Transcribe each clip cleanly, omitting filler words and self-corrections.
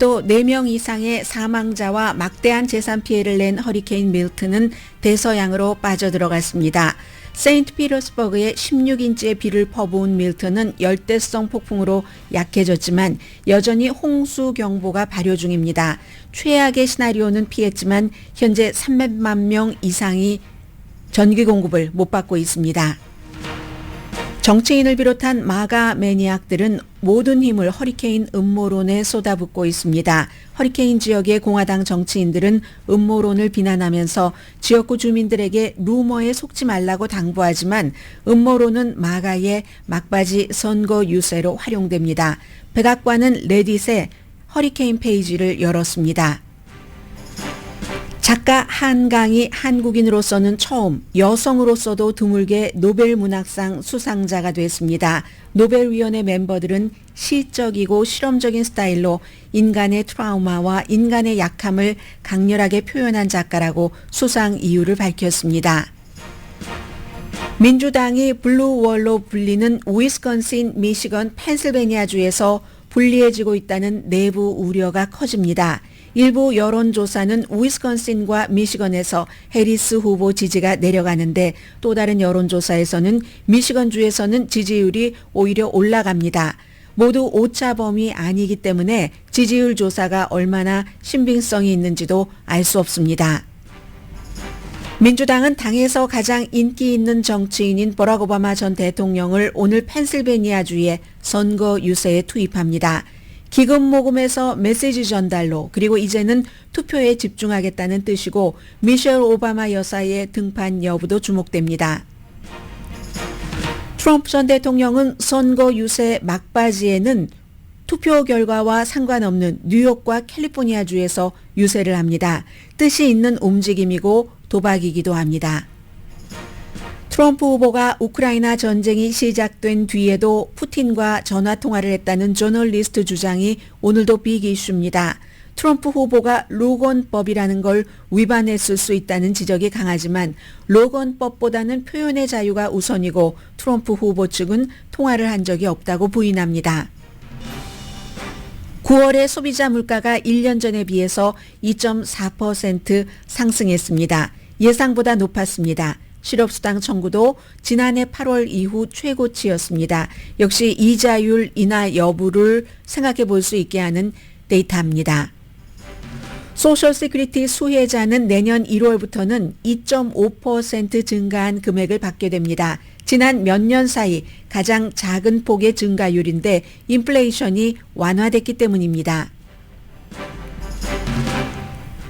적어도 4명 이상의 사망자와 막대한 재산 피해를 낸 허리케인 밀튼은 대서양으로 빠져들어갔습니다. 세인트피터스버그에 16인치의 비를 퍼부은 밀튼은 열대성 폭풍으로 약해졌지만 여전히 홍수 경보가 발효 중입니다. 최악의 시나리오는 피했지만 현재 300만 명 이상이 전기 공급을 못 받고 있습니다. 정치인을 비롯한 마가 매니악들은 모든 힘을 허리케인 음모론에 쏟아붓고 있습니다. 허리케인 지역의 공화당 정치인들은 음모론을 비난하면서 지역구 주민들에게 루머에 속지 말라고 당부하지만 음모론은 마가의 막바지 선거 유세로 활용됩니다. 백악관은 레딧에 허리케인 페이지를 열었습니다. 작가 한강이 한국인으로서는 처음, 여성으로서도 드물게 노벨 문학상 수상자가 됐습니다. 노벨위원회 멤버들은 시적이고 실험적인 스타일로 인간의 트라우마와 인간의 약함을 강렬하게 표현한 작가라고 수상 이유를 밝혔습니다. 민주당이 블루월로 불리는 위스콘신, 미시건, 펜실베니아주에서 불리해지고 있다는 내부 우려가 커집니다. 일부 여론조사는 위스콘신과 미시건에서 해리스 후보 지지가 내려가는데 또 다른 여론조사에서는 미시건주에서는 지지율이 오히려 올라갑니다. 모두 오차 범위 아니기 때문에 지지율 조사가 얼마나 신빙성이 있는지도 알 수 없습니다. 민주당은 당에서 가장 인기 있는 정치인인 버락 오바마 전 대통령을 오늘 펜실베니아주에 선거 유세에 투입합니다. 기금 모금에서 메시지 전달로 그리고 이제는 투표에 집중하겠다는 뜻이고 미셸 오바마 여사의 등판 여부도 주목됩니다. 트럼프 전 대통령은 선거 유세 막바지에는 투표 결과와 상관없는 뉴욕과 캘리포니아주에서 유세를 합니다. 뜻이 있는 움직임이고 도박이기도 합니다. 트럼프 후보가 우크라이나 전쟁이 시작된 뒤에도 푸틴과 전화통화를 했다는 저널리스트 주장이 오늘도 빅 이슈입니다. 트럼프 후보가 로건법이라는 걸 위반했을 수 있다는 지적이 강하지만 로건법보다는 표현의 자유가 우선이고 트럼프 후보 측은 통화를 한 적이 없다고 부인합니다. 9월의 소비자 물가가 1년 전에 비해서 2.4% 상승했습니다. 예상보다 높았습니다. 실업수당 청구도 지난해 8월 이후 최고치였습니다. 역시 이자율 인하 여부를 생각해 볼 수 있게 하는 데이터입니다. 소셜 시큐리티 수혜자는 내년 1월부터는 2.5% 증가한 금액을 받게 됩니다. 지난 몇 년 사이 가장 작은 폭의 증가율인데 인플레이션이 완화됐기 때문입니다.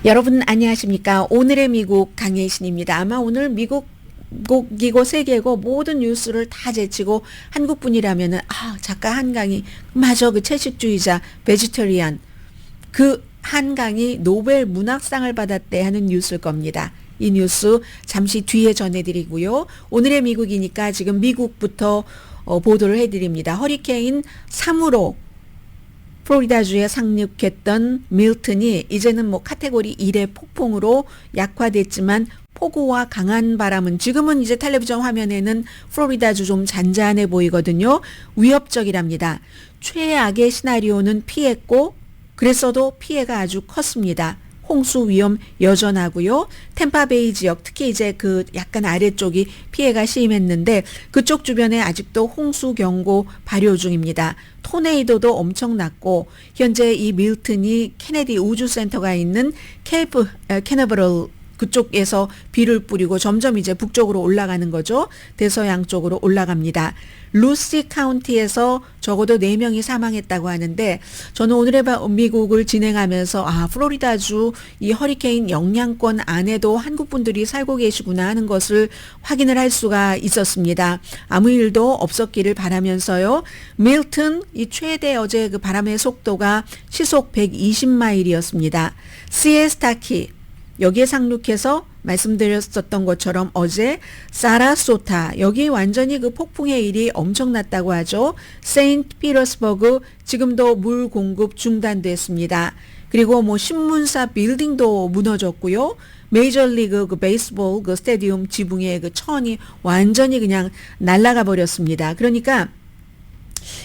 여러분 안녕하십니까? 오늘의 미국 강혜신입니다. 아마 오늘 미국이고 세계고 모든 뉴스를 다 제치고 한국분이라면은 작가 한강이 맞아 그 채식주의자 베지터리안 그 한강이 노벨 문학상을 받았대 하는 뉴스일 겁니다. 이 뉴스 잠시 뒤에 전해드리고요. 오늘의 미국이니까 지금 미국부터 보도를 해드립니다. 허리케인 3으로 플로리다주에 상륙했던 밀튼이 이제는 카테고리 1의 폭풍으로 약화됐지만 폭우와 강한 바람은 지금은 이제 텔레비전 화면에는 플로리다주 좀 잔잔해 보이거든요. 위협적이랍니다. 최악의 시나리오는 피했고 그랬어도 피해가 아주 컸습니다. 홍수 위험 여전하고요. 템파베이 지역 특히 이제 그 약간 아래쪽이 피해가 심했는데 그쪽 주변에 아직도 홍수 경고 발효 중입니다. 토네이도도 엄청났고 현재 이 밀튼이 케네디 우주센터가 있는 케이프 캐너버럴 그쪽에서 비를 뿌리고 점점 이제 북쪽으로 올라가는 거죠. 대서양 쪽으로 올라갑니다. 루시 카운티에서 적어도 4명이 사망했다고 하는데 저는 오늘의 미국을 진행하면서 플로리다주 이 허리케인 영향권 안에도 한국 분들이 살고 계시구나 하는 것을 확인을 할 수가 있었습니다. 아무 일도 없었기를 바라면서요. 밀튼 이 최대 어제 그 바람의 속도가 시속 120마일이었습니다. 시에스타키 여기에 상륙해서 말씀드렸었던 것처럼 어제 사라소타 여기 완전히 그 폭풍의 일이 엄청났다고 하죠. 세인트피터스버그 지금도 물 공급 중단됐습니다. 그리고 신문사 빌딩도 무너졌고요. 메이저리그 그 베이스볼 그 스타디움 지붕의 그 천이 완전히 그냥 날아가 버렸습니다. 그러니까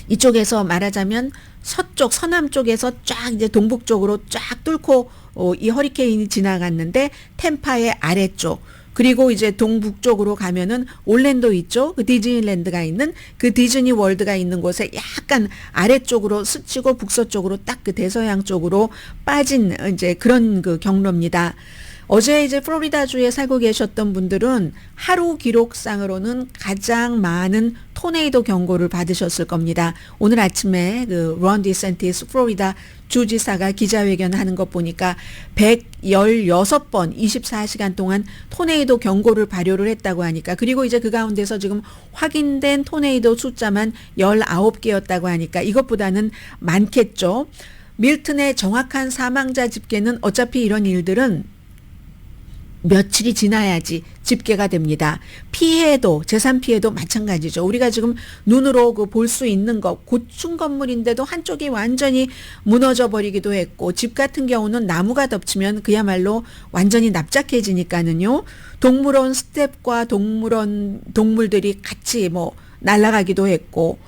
이쪽에서 말하자면 서쪽, 서남 쪽에서 쫙 이제 동북 쪽으로 쫙 뚫고 이 허리케인이 지나갔는데 템파의 아래쪽, 그리고 이제 동북쪽으로 가면은 올랜도 있죠. 그 디즈니랜드가 있는 그 디즈니 월드가 있는 곳에 약간 아래쪽으로 스치고 북서쪽으로 딱 그 대서양 쪽으로 빠진 이제 그런 그 경로입니다. 어제 이제 플로리다주에 살고 계셨던 분들은 하루 기록상으로는 가장 많은 토네이도 경고를 받으셨을 겁니다. 오늘 아침에 그 론 디센티스 플로리다 주지사가 기자회견하는 것 보니까 116번 24시간 동안 토네이도 경고를 발효를 했다고 하니까, 그리고 이제 그 가운데서 지금 확인된 토네이도 숫자만 19개였다고 하니까 이것보다는 많겠죠. 밀튼의 정확한 사망자 집계는 어차피 이런 일들은 며칠이 지나야지 집계가 됩니다. 피해도, 재산 피해도 마찬가지죠. 우리가 지금 눈으로 그 볼 수 있는 것, 고층 건물인데도 한쪽이 완전히 무너져 버리기도 했고, 집 같은 경우는 나무가 덮치면 그야말로 완전히 납작해지니까는요. 동물원 스텝과 동물들이 같이 뭐 날아가기도 했고,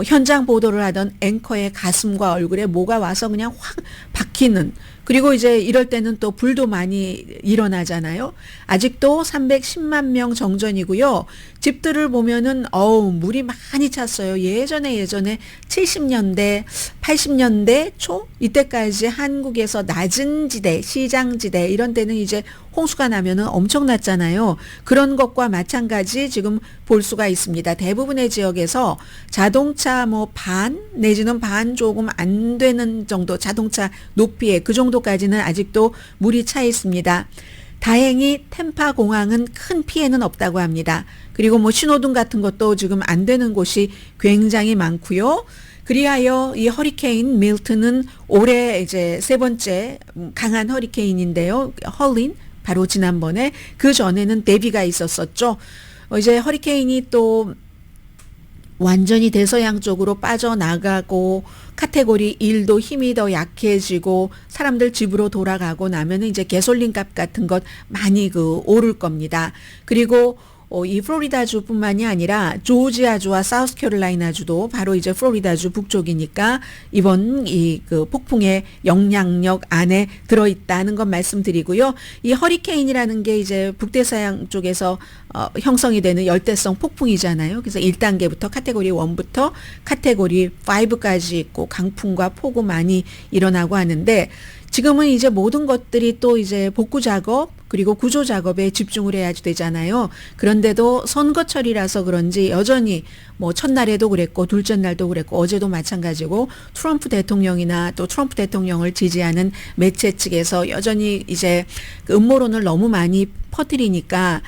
현장 보도를 하던 앵커의 가슴과 얼굴에 뭐가 와서 그냥 확 박히는, 그리고 이제 이럴 때는 또 불도 많이 일어나잖아요. 아직도 310만 명 정전이고요. 집들을 보면은 물이 많이 찼어요. 예전에 70년대, 80년대 초 이때까지 한국에서 낮은 지대, 시장지대 이런 데는 이제 홍수가 나면은 엄청났잖아요. 그런 것과 마찬가지 지금 볼 수가 있습니다. 대부분의 지역에서 자동차 뭐 반 내지는 반 조금 안 되는 정도, 자동차 높이에 그 정도까지는 아직도 물이 차 있습니다. 다행히 템파 공항은 큰 피해는 없다고 합니다. 그리고 뭐 신호등 같은 것도 지금 안 되는 곳이 굉장히 많고요. 그리하여 이 허리케인 밀튼은 올해 이제 세 번째 강한 허리케인인데요. 헐린, 바로 지난번에, 그 전에는 데비가 있었었죠. 이제 허리케인이 또 완전히 대서양 쪽으로 빠져나가고 카테고리 1도 힘이 더 약해지고 사람들 집으로 돌아가고 나면 이제 가솔린 값 같은 것 많이 오를 겁니다. 그리고 이 플로리다주뿐만이 아니라 조지아주와 사우스캐롤라이나주도 바로 이제 플로리다주 북쪽이니까 이번 이 폭풍의 영향력 안에 들어있다는 것 말씀드리고요. 이 허리케인이라는 게 이제 북대서양 쪽에서 형성이 되는 열대성 폭풍이잖아요. 그래서 1단계부터 카테고리 1부터 카테고리 5까지 있고 강풍과 폭우 많이 일어나고 하는데, 지금은 이제 모든 것들이 또 이제 복구 작업 그리고 구조 작업에 집중을 해야 되잖아요. 그런데도 선거철이라서 그런지 여전히 뭐 첫날에도 그랬고 둘째 날도 그랬고 어제도 마찬가지고, 트럼프 대통령이나 또 트럼프 대통령을 지지하는 매체 측에서 여전히 이제 그 음모론을 너무 많이 퍼뜨리니까,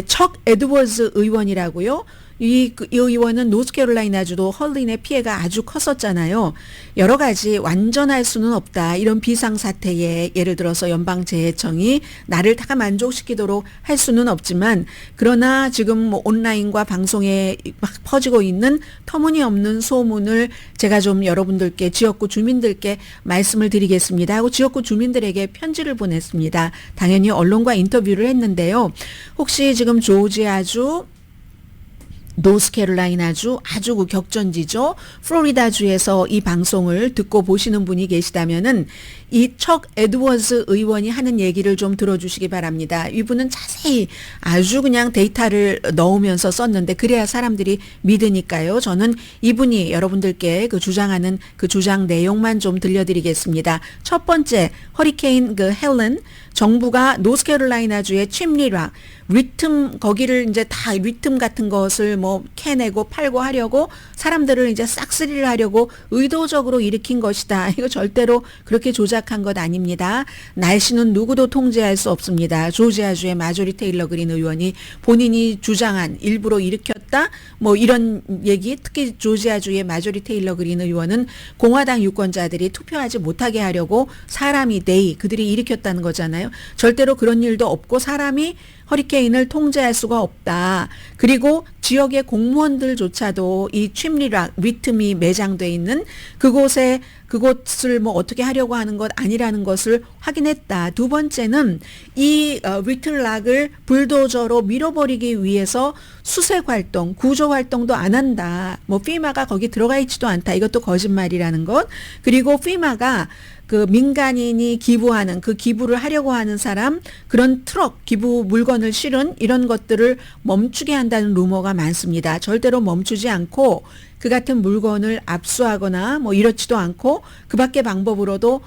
척 에드워즈 의원이라고요. 이 의원은 노스캐롤라이나주도 헐린의 피해가 아주 컸었잖아요. 여러 가지 완전할 수는 없다. 이런 비상사태에 예를 들어서 연방재해청이 나를 다 만족시키도록 할 수는 없지만, 그러나 지금 뭐 온라인과 방송에 막 퍼지고 있는 터무니없는 소문을 제가 좀 여러분들께, 지역구 주민들께 말씀을 드리겠습니다 하고 지역구 주민들에게 편지를 보냈습니다. 당연히 언론과 인터뷰를 했는데요. 혹시 지금 조지아주, 노스캐롤라이나주 아주 격전지죠. 플로리다주에서 이 방송을 듣고 보시는 분이 계시다면은 이 척 에드워즈 의원이 하는 얘기를 좀 들어주시기 바랍니다. 이분은 자세히 아주 그냥 데이터를 넣으면서 썼는데 그래야 사람들이 믿으니까요. 저는 이분이 여러분들께 그 주장하는 그 주장 내용만 좀 들려드리겠습니다. 첫 번째, 허리케인 헬렌, 정부가 노스캐롤라이나주의 침리락, 리튬, 거기를 이제 다 리튬 같은 것을 뭐 캐내고 팔고 하려고 사람들을 이제 싹쓸이를 하려고 의도적으로 일으킨 것이다. 이거 절대로 그렇게 조작한 것 아닙니다. 날씨는 누구도 통제할 수 없습니다. 조지아주의 마조리 테일러 그린 의원이 본인이 주장한, 일부러 일으켰다 뭐 이런 얘기, 특히 조지아주의 마조리 테일러 그린 의원은 공화당 유권자들이 투표하지 못하게 하려고 사람이 그들이 일으켰다는 거잖아요. 절대로 그런 일도 없고 사람이 허리케인을 통제할 수가 없다. 그리고 지역의 공무원들조차도 이 춤리락 리듬이 매장돼 있는 그곳을 뭐 어떻게 하려고 하는 것 아니라는 것을 확인했다. 두 번째는 이 리틀락을 불도저로 밀어버리기 위해서 수색 활동, 구조 활동도 안 한다. 뭐 피마가 거기 들어가 있지도 않다. 이것도 거짓말이라는 것. 그리고 피마가 그 민간인이 기부하는 그 기부를 하려고 하는 사람 그런 트럭 기부 물건을 실은 이런 것들을 멈추게 한다는 루머가 많습니다. 절대로 멈추지 않고 그 같은 물건을 압수하거나 뭐 이렇지도 않고 그 밖의 방법으로도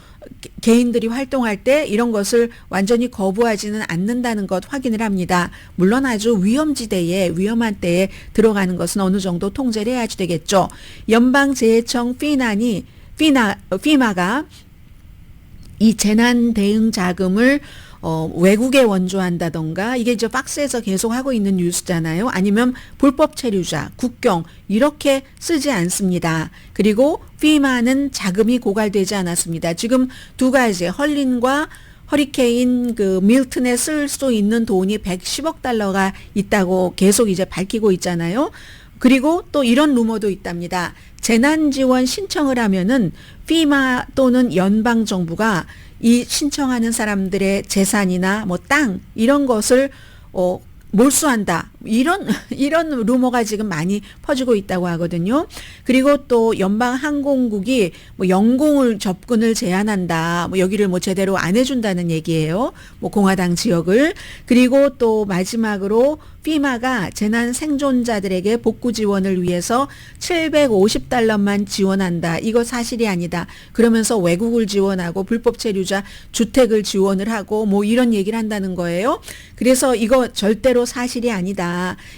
개인들이 활동할 때 이런 것을 완전히 거부하지는 않는다는 것 확인을 합니다. 물론 아주 위험지대에 위험한 때에 들어가는 것은 어느 정도 통제를 해야지 되겠죠. 연방재해청 피마가 이 재난 대응 자금을 외국에 원조한다던가 이게 이제 박스에서 계속 하고 있는 뉴스잖아요. 아니면 불법 체류자, 국경 이렇게 쓰지 않습니다. 그리고 피마는 자금이 고갈되지 않았습니다. 지금 두 가지 헐린과 허리케인 그 밀튼에 쓸 수 있는 돈이 110억 달러가 있다고 계속 이제 밝히고 있잖아요. 그리고 또 이런 루머도 있답니다. 재난지원 신청을 하면은 피마 또는 연방정부가 이 신청하는 사람들의 재산이나 뭐 땅 이런 것을 몰수한다. 이런 루머가 지금 많이 퍼지고 있다고 하거든요. 그리고 또 연방항공국이 뭐 영공을 접근을 제한한다. 뭐 여기를 뭐 제대로 안 해준다는 얘기예요. 뭐 공화당 지역을. 그리고 또 마지막으로 피마가 재난 생존자들에게 복구 지원을 위해서 750달러만 지원한다. 이거 사실이 아니다. 그러면서 외국을 지원하고 불법 체류자 주택을 지원을 하고 뭐 이런 얘기를 한다는 거예요. 그래서 이거 절대로 사실이 아니다.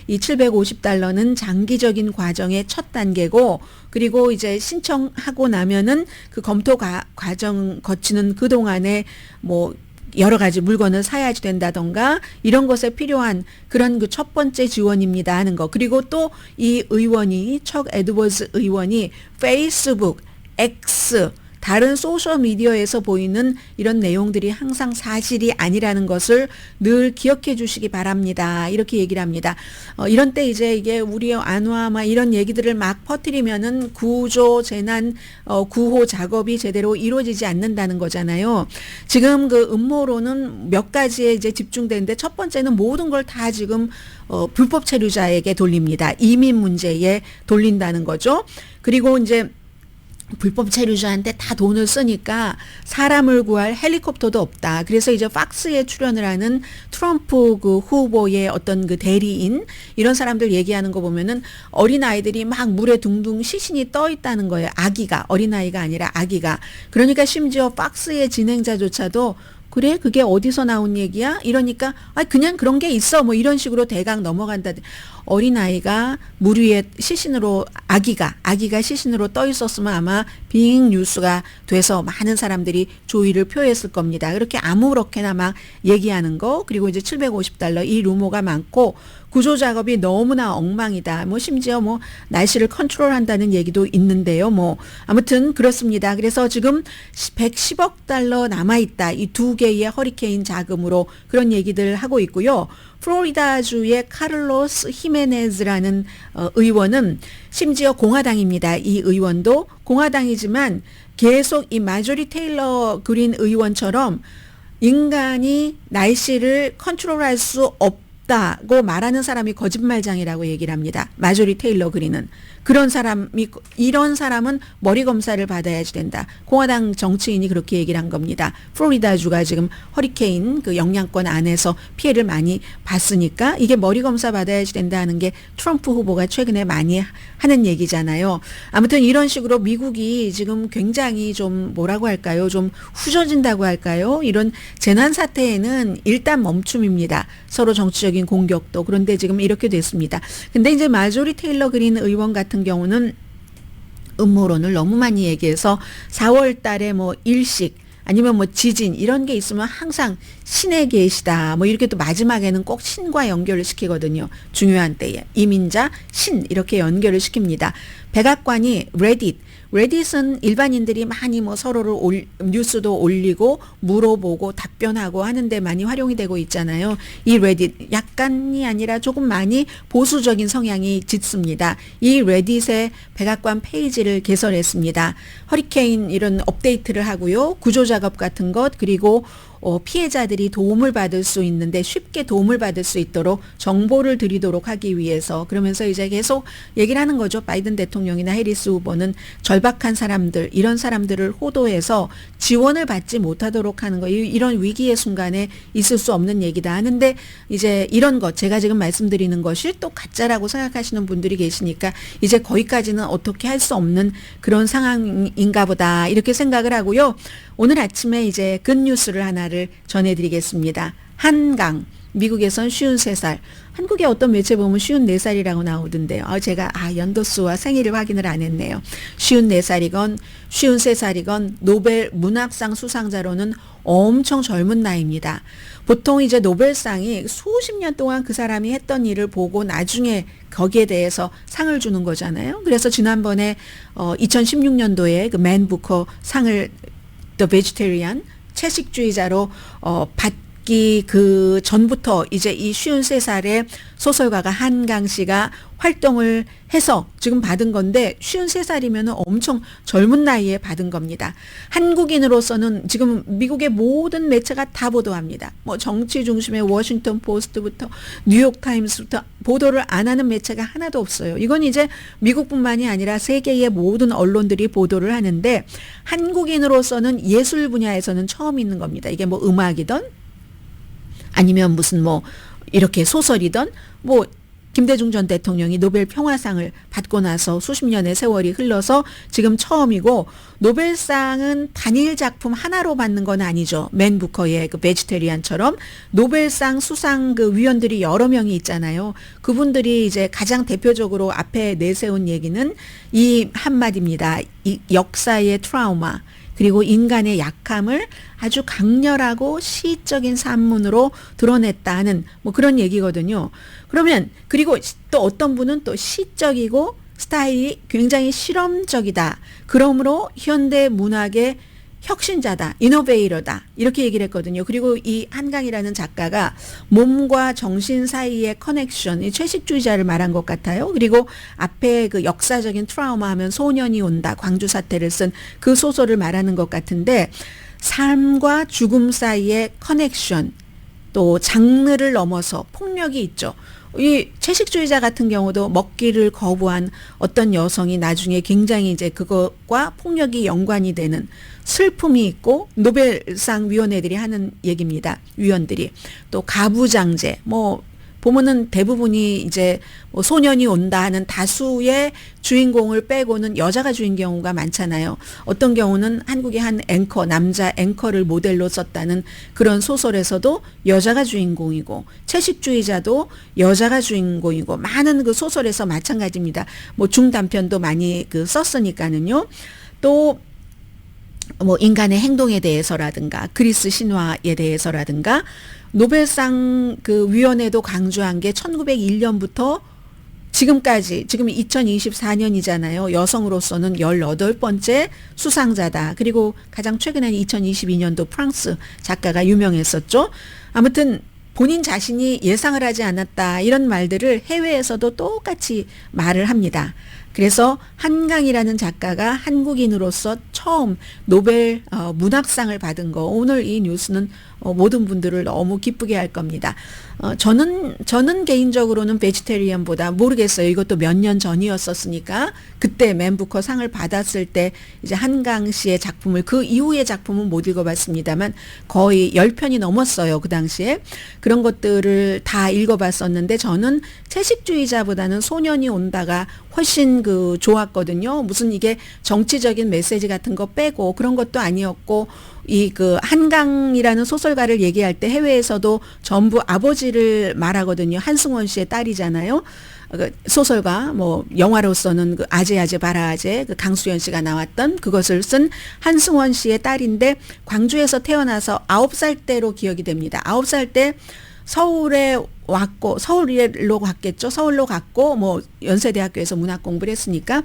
이 750달러는 장기적인 과정의 첫 단계고 그리고 이제 신청하고 나면은 그 검토 과정 거치는 그동안에 뭐 여러 가지 물건을 사야지 된다던가 이런 것에 필요한 그런 그 첫 번째 지원입니다 하는 거. 그리고 또 이 의원이 척 에드워즈 의원이 페이스북, X 다른 소셜미디어에서 보이는 이런 내용들이 항상 사실이 아니라는 것을 늘 기억해 주시기 바랍니다. 이렇게 얘기를 합니다. 이런 때 이제 이게 우리 안와 막 이런 얘기들을 막 퍼뜨리면은 구조, 재난, 구호 작업이 제대로 이루어지지 않는다는 거잖아요. 지금 그 음모론은 몇 가지에 이제 집중되는데 첫 번째는 모든 걸 다 지금 불법 체류자에게 돌립니다. 이민 문제에 돌린다는 거죠. 그리고 이제 불법 체류자한테 다 돈을 쓰니까 사람을 구할 헬리콥터도 없다. 그래서 이제 팍스에 출연을 하는 트럼프 그 후보의 어떤 그 대리인 이런 사람들 얘기하는 거 보면은 어린 아이들이 막 물에 둥둥 시신이 떠 있다는 거예요. 아기가 어린 아이가 아니라 아기가. 그러니까 심지어 팍스의 진행자조차도 그래? 그게 어디서 나온 얘기야? 이러니까 그냥 그런 게 있어. 뭐 이런 식으로 대강 넘어간다. 어린아이가 물 위에 시신으로 아기가 시신으로 떠 있었으면 아마 빅 뉴스가 돼서 많은 사람들이 조의를 표했을 겁니다. 그렇게 아무렇게나 막 얘기하는 거 그리고 이제 750달러 이 루머가 많고 구조 작업이 너무나 엉망이다. 뭐 심지어 뭐 날씨를 컨트롤한다는 얘기도 있는데요. 뭐 아무튼 그렇습니다. 그래서 지금 110억 달러 남아 있다. 이 두 개의 허리케인 자금으로 그런 얘기들 하고 있고요. 플로리다주의 카를로스 히메네즈라는 의원은 심지어 공화당입니다. 이 의원도 공화당이지만 계속 이 마조리 테일러 그린 의원처럼 인간이 날씨를 컨트롤할 수 없다고 말하는 사람이 거짓말장이라고 얘기를 합니다. 마조리 테일러 그린은. 이런 사람은 머리 검사를 받아야지 된다. 공화당 정치인이 그렇게 얘기를 한 겁니다. 플로리다주가 지금 허리케인 그 영향권 안에서 피해를 많이 봤으니까 이게 머리 검사 받아야지 된다 하는 게 트럼프 후보가 최근에 많이 하는 얘기잖아요. 아무튼 이런 식으로 미국이 지금 굉장히 좀 뭐라고 할까요? 좀 후져진다고 할까요? 이런 재난 사태에는 일단 멈춤입니다. 서로 정치적인 공격도. 그런데 지금 이렇게 됐습니다. 근데 이제 마조리 테일러 그린 의원 같은 경우는 음모론을 너무 많이 얘기해서 4월 달에 뭐 일식 아니면 뭐 지진 이런 게 있으면 항상 신에 계시다. 뭐 이렇게 또 마지막에는 꼭 신과 연결을 시키거든요. 중요한 때에. 이민자, 신 이렇게 연결을 시킵니다. 백악관이 레딧은 일반인들이 많이 뭐 서로를 뉴스도 올리고 물어보고 답변하고 하는데 많이 활용이 되고 있잖아요. 이 레딧 약간이 아니라 조금 많이 보수적인 성향이 짙습니다. 이 레딧의 백악관 페이지를 개설했습니다. 허리케인 이런 업데이트를 하고요. 구조 작업 같은 것 그리고 피해자들이 도움을 받을 수 있는데 쉽게 도움을 받을 수 있도록 정보를 드리도록 하기 위해서 그러면서 이제 계속 얘기를 하는 거죠. 바이든 대통령이나 해리스 후보는 절박한 사람들 이런 사람들을 호도해서 지원을 받지 못하도록 하는 거 이런 위기의 순간에 있을 수 없는 얘기다 하는데 이제 이런 것 제가 지금 말씀드리는 것이 또 가짜라고 생각하시는 분들이 계시니까 이제 거기까지는 어떻게 할 수 없는 그런 상황인가 보다 이렇게 생각을 하고요. 오늘 아침에 이제 굿뉴스를 하나를 전해드리겠습니다. 한강 미국에선 53살 한국의 어떤 매체 보면 54살이라고 나오던데요. 제가 연도수와 생일을 확인을 안 했네요. 54살이건 53살이건 노벨 문학상 수상자로는 엄청 젊은 나이입니다. 보통 이제 노벨상이 수십 년 동안 그 사람이 했던 일을 보고 나중에 거기에 대해서 상을 주는 거잖아요. 그래서 지난번에 2016년도에 그 맨 부커 상을 The Vegetarian 채식주의자로 받기 그 전부터 이제 이 53살의 소설가가 한강 씨가 활동을 해서 지금 받은 건데 53살이면 엄청 젊은 나이에 받은 겁니다. 한국인으로서는 지금 미국의 모든 매체가 다 보도합니다. 뭐 정치 중심의 워싱턴 포스트부터 뉴욕 타임스부터 보도를 안 하는 매체가 하나도 없어요. 이건 이제 미국뿐만이 아니라 세계의 모든 언론들이 보도를 하는데 한국인으로서는 예술 분야에서는 처음 있는 겁니다. 이게 뭐 음악이든 아니면 무슨 뭐 이렇게 소설이든 뭐 김대중 전 대통령이 노벨 평화상을 받고 나서 수십 년의 세월이 흘러서 지금 처음이고 노벨상은 단일 작품 하나로 받는 건 아니죠. 맨 부커의 그 베지테리안처럼 노벨상 수상 그 위원들이 여러 명이 있잖아요. 그분들이 이제 가장 대표적으로 앞에 내세운 얘기는 이 한마디입니다. 이 역사의 트라우마 그리고 인간의 약함을 아주 강렬하고 시적인 산문으로 드러냈다는 뭐 그런 얘기거든요. 그러면 그리고 또 어떤 분은 또 시적이고 스타일이 굉장히 실험적이다. 그러므로 현대 문학의 혁신자다, 이노베이터다 이렇게 얘기를 했거든요. 그리고 이 한강이라는 작가가 몸과 정신 사이의 커넥션, 이 채식주의자를 말한 것 같아요. 그리고 앞에 그 역사적인 트라우마 하면 소년이 온다, 광주 사태를 쓴 그 소설을 말하는 것 같은데 삶과 죽음 사이의 커넥션, 또 장르를 넘어서 폭력이 있죠. 이 채식주의자 같은 경우도 먹기를 거부한 어떤 여성이 나중에 굉장히 이제 그것과 폭력이 연관이 되는 슬픔이 있고 노벨상 위원회들이 하는 얘기입니다. 위원들이. 또 가부장제 뭐 보면은 대부분이 이제 뭐 소년이 온다 하는 다수의 주인공을 빼고는 여자가 주인 경우가 많잖아요. 어떤 경우는 한국의 한 앵커, 남자 앵커를 모델로 썼다는 그런 소설에서도 여자가 주인공이고 채식주의자도 여자가 주인공이고 많은 그 소설에서 마찬가지입니다. 뭐 중단편도 많이 그 썼으니까는요. 또 뭐 인간의 행동에 대해서라든가 그리스 신화에 대해서라든가 노벨상 그 위원회도 강조한 게 1901년부터 지금까지 지금 2024년이잖아요. 여성으로서는 18번째 수상자다. 그리고 가장 최근에는 2022년도 프랑스 작가가 유명했었죠. 아무튼 본인 자신이 예상을 하지 않았다. 이런 말들을 해외에서도 똑같이 말을 합니다. 그래서 한강이라는 작가가 한국인으로서 처음 노벨 문학상을 받은 거 오늘 이 뉴스는 모든 분들을 너무 기쁘게 할 겁니다. 저는 개인적으로는 베지테리언보다 모르겠어요. 이것도 몇 년 전이었었으니까 그때 맨 부커 상을 받았을 때 이제 한강 씨의 작품을 그 이후의 작품은 못 읽어봤습니다만 거의 10편이 넘었어요. 그 당시에 그런 것들을 다 읽어봤었는데 저는 채식주의자보다는 소년이 온다가 훨씬 그 좋았거든요. 무슨 이게 정치적인 메시지 같은 거 빼고 그런 것도 아니었고 이 그 한강이라는 소설가를 얘기할 때 해외에서도 전부 아버지를 말하거든요. 한승원 씨의 딸이잖아요. 그 소설가 뭐 영화로서는 그 아재 바라아재 그 강수연 씨가 나왔던 그것을 쓴 한승원 씨의 딸인데 광주에서 태어나서 9살 때로 기억이 됩니다. 9살 때 서울에 왔고 서울로 갔겠죠. 서울로 갔고 뭐 연세대학교에서 문학 공부를 했으니까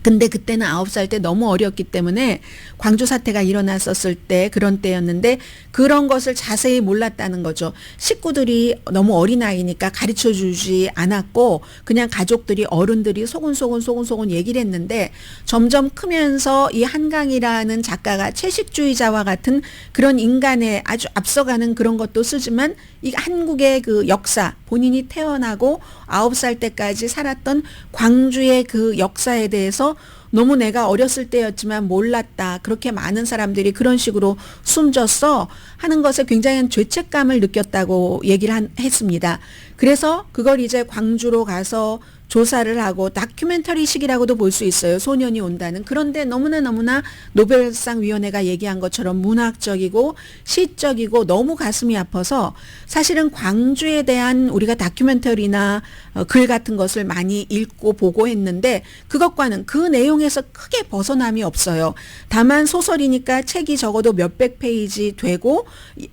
근데 그때는 9살 때 너무 어렸기 때문에 광주 사태가 일어났었을 때 그런 때였는데 그런 것을 자세히 몰랐다는 거죠. 식구들이 너무 어린아이니까 가르쳐 주지 않았고 그냥 가족들이 어른들이 소곤소곤 얘기를 했는데 점점 크면서 이 한강이라는 작가가 채식주의자와 같은 그런 인간의 아주 앞서가는 그런 것도 쓰지만 이 한국의 그 역사 본인이 태어나고 9살 때까지 살았던 광주의 그 역사에 대해서 너무 내가 어렸을 때였지만 몰랐다. 그렇게 많은 사람들이 그런 식으로 숨졌어 하는 것에 굉장한 죄책감을 느꼈다고 얘기를 했습니다. 그래서 그걸 이제 광주로 가서 조사를 하고 다큐멘터리식이라고도 볼 수 있어요. 소년이 온다는. 그런데 너무나 노벨상 위원회가 얘기한 것처럼 문학적이고 시적이고 너무 가슴이 아파서 사실은 광주에 대한 우리가 다큐멘터리나 글 같은 것을 많이 읽고 보고 했는데 그것과는 그 내용에서 크게 벗어남이 없어요. 다만 소설이니까 책이 적어도 몇백 페이지 되고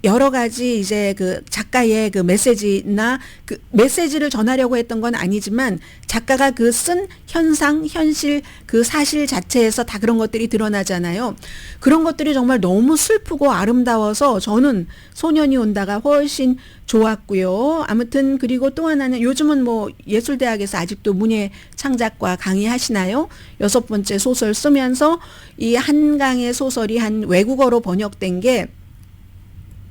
여러 가지 이제 그 작가의 그 메시지나 그 메시지를 전하려고 했던 건 아니지만 작가가 그 쓴 현상, 현실, 그 사실 자체에서 다 그런 것들이 드러나잖아요. 그런 것들이 정말 너무 슬프고 아름다워서 저는 소년이 온다가 훨씬 좋았고요. 아무튼 그리고 또 하나는 요즘은 뭐 예술대학에서 아직도 문예 창작과 강의하시나요? 6번째 소설 쓰면서 이 한강의 소설이 한 외국어로 번역된 게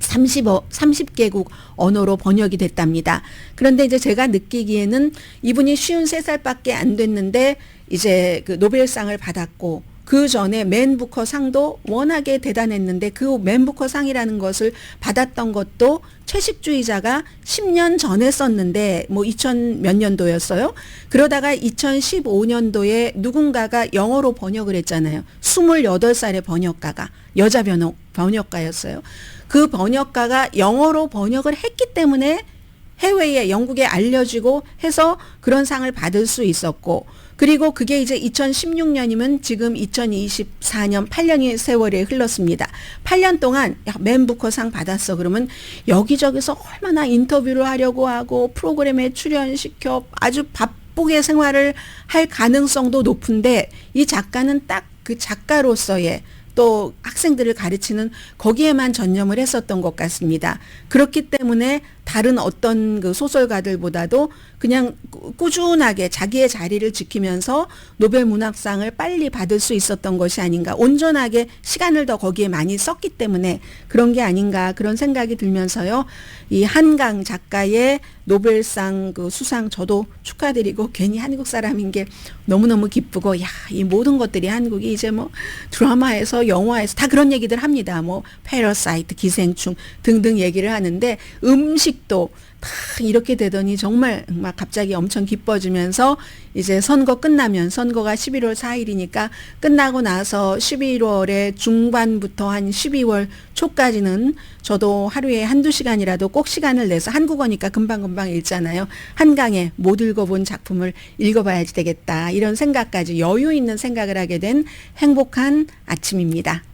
30개국 언어로 번역이 됐답니다. 그런데 이제 제가 느끼기에는 이분이 53살밖에 안 됐는데 이제 그 노벨상을 받았고 그 전에 맨 부커 상도 워낙에 대단했는데 그 맨 부커 상이라는 것을 받았던 것도 채식주의자가 10년 전에 썼는데 뭐 2000 몇 년도였어요. 그러다가 2015년도에 누군가가 영어로 번역을 했잖아요. 28살의 번역가가 여자 번역가였어요. 그 번역가가 영어로 번역을 했기 때문에 해외에 영국에 알려지고 해서 그런 상을 받을 수 있었고 그리고 그게 이제 2016년이면 지금 2024년 8년의 세월이 흘렀습니다. 8년 동안 맨 부커 상 받았어. 그러면 여기저기서 얼마나 인터뷰를 하려고 하고 프로그램에 출연시켜 아주 바쁘게 생활을 할 가능성도 높은데 이 작가는 딱 그 작가로서의 또 학생들을 가르치는 거기에만 전념을 했었던 것 같습니다. 그렇기 때문에 다른 어떤 그 소설가들보다도 그냥 꾸준하게 자기의 자리를 지키면서 노벨 문학상을 빨리 받을 수 있었던 것이 아닌가. 온전하게 시간을 더 거기에 많이 썼기 때문에 그런 게 아닌가 그런 생각이 들면서요. 이 한강 작가의 노벨상 그 수상 저도 축하드리고 괜히 한국 사람인 게 너무너무 기쁘고 야, 이 모든 것들이 한국이 이제 뭐 드라마에서 영화에서 다 그런 얘기들 합니다. 뭐 패러사이트, 기생충 등등 얘기를 하는데 음식도 다 이렇게 되더니 정말 막 갑자기 엄청 기뻐지면서 이제 선거 끝나면 선거가 11월 4일이니까 끝나고 나서 11월의 중반부터 한 12월 초까지는 저도 하루에 한두 시간이라도 꼭 시간을 내서 한국어니까 금방금방 읽잖아요. 한강에 못 읽어본 작품을 읽어봐야지 되겠다. 이런 생각까지 여유 있는 생각을 하게 된 행복한 아침입니다.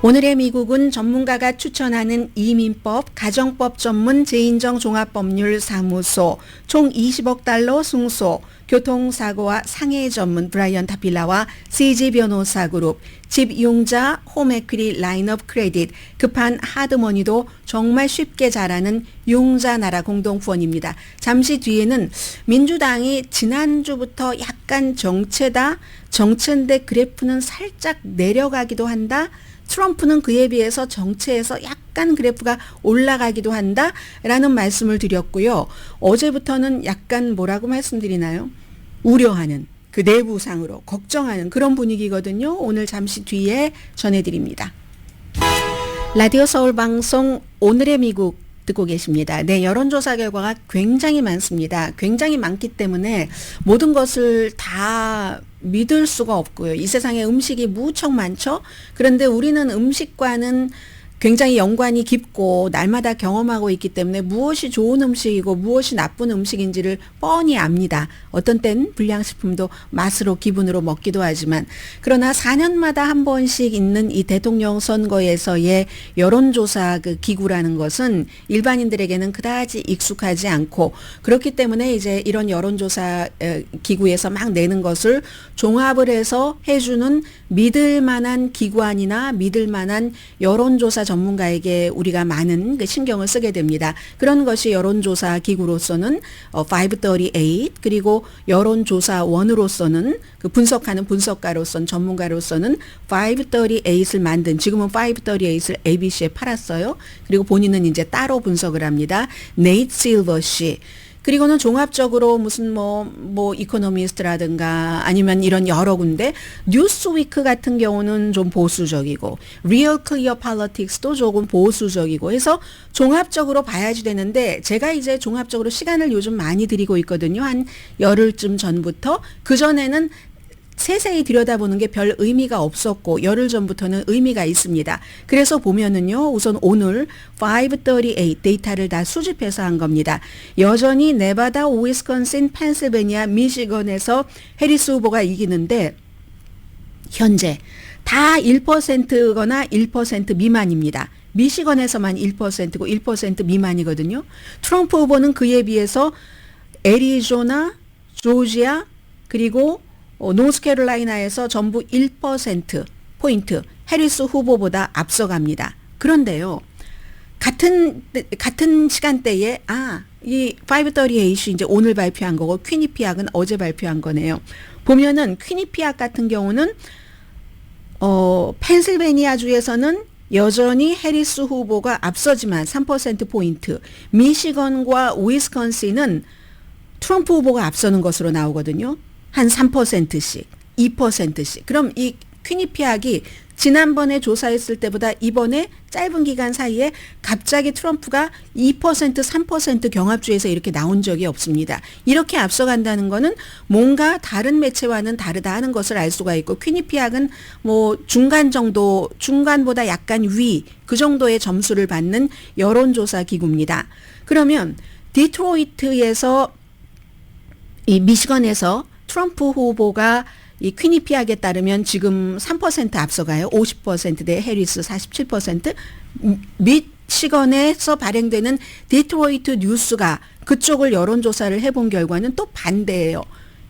오늘의 미국은 전문가가 추천하는 이민법, 가정법 전문 재인정 종합법률사무소, 총 20억 달러 승소, 교통사고와 상해 전문 브라이언 타필라와 CG 변호사 그룹, 집용자 홈에퀴리 라인업 크레딧, 급한 하드머니도 정말 쉽게 잘하는 용자나라 공동후원입니다. 잠시 뒤에는 민주당이 지난주부터 약간 정체인데 그래프는 살짝 내려가기도 한다. 트럼프는 그에 비해서 정체에서 약간 그래프가 올라가기도 한다라는 말씀을 드렸고요. 어제부터는 약간 뭐라고 말씀드리나요? 우려하는 그 내부상으로 걱정하는 그런 분위기거든요. 오늘 잠시 뒤에 전해드립니다. 라디오 서울 방송 오늘의 미국 듣고 계십니다. 네, 여론조사 결과가 굉장히 많습니다. 굉장히 많기 때문에 모든 것을 다 믿을 수가 없고요. 이 세상에 음식이 무척 많죠. 그런데 우리는 음식과는 굉장히 연관이 깊고 날마다 경험하고 있기 때문에 무엇이 좋은 음식이고 무엇이 나쁜 음식인지를 뻔히 압니다. 어떤 땐 불량식품도 맛으로 기분으로 먹기도 하지만 그러나 4년마다 한 번씩 있는 이 대통령 선거에서의 여론조사 그 기구라는 것은 일반인들에게는 그다지 익숙하지 않고 그렇기 때문에 이제 이런 여론조사 기구에서 막 내는 것을 종합을 해서 해주는 믿을 만한 기관이나 믿을 만한 여론조사 전문가에게 우리가 많은 그 신경을 쓰게 됩니다. 그런 것이 여론조사 기구로서는 538 그리고 여론조사원으로서는 그 분석하는 분석가로서는 전문가로서는 538을 만든 지금은 538을 ABC에 팔았어요. 그리고 본인은 이제 따로 분석을 합니다. 네이트 실버 씨. 그리고는 종합적으로 무슨 뭐 이코노미스트라든가 아니면 이런 여러 군데 뉴스위크 같은 경우는 좀 보수적이고 리얼 클리어 폴리틱스도 조금 보수적이고 해서 종합적으로 봐야지 되는데 제가 이제 종합적으로 시간을 요즘 많이 들이고 있거든요. 한 열흘쯤 전부터. 그전에는 세세히 들여다보는 게 별 의미가 없었고 열흘 전부터는 의미가 있습니다. 그래서 보면은요. 우선 오늘 538 데이터를 다 수집해서 한 겁니다. 여전히 네바다, 위스콘신, 펜실베니아, 미시건에서 해리스 후보가 이기는데 현재 다 1%거나 1% 미만입니다. 미시건에서만 1%고 1% 미만이거든요. 트럼프 후보는 그에 비해서 애리조나, 조지아 그리고 노스캐롤라이나에서 전부 1%포인트 해리스 후보보다 앞서갑니다. 그런데요. 같은 시간대에 이 538이 이제 오늘 발표한 거고 퀴니피악은 어제 발표한 거네요. 보면은 퀴니피악 같은 경우는 펜실베니아주에서는 여전히 해리스 후보가 앞서지만 3%포인트, 미시건과 위스콘신은 트럼프 후보가 앞서는 것으로 나오거든요. 한 3%씩, 2%씩. 그럼 이 퀴니피악이 지난번에 조사했을 때보다 이번에 짧은 기간 사이에 갑자기 트럼프가 2%, 3% 경합주에서 이렇게 나온 적이 없습니다. 이렇게 앞서간다는 거는 뭔가 다른 매체와는 다르다 하는 것을 알 수가 있고 퀴니피악은 뭐 중간 정도, 중간보다 약간 위, 그 정도의 점수를 받는 여론조사 기구입니다. 그러면 디트로이트에서 이 미시건에서 트럼프 후보가 이 퀴니피악에 따르면 지금 3% 앞서가요. 50%대 해리스 47%. 미시건에서 발행되는 디트로이트 뉴스가 그쪽을 여론조사를 해본 결과는 또 반대예요.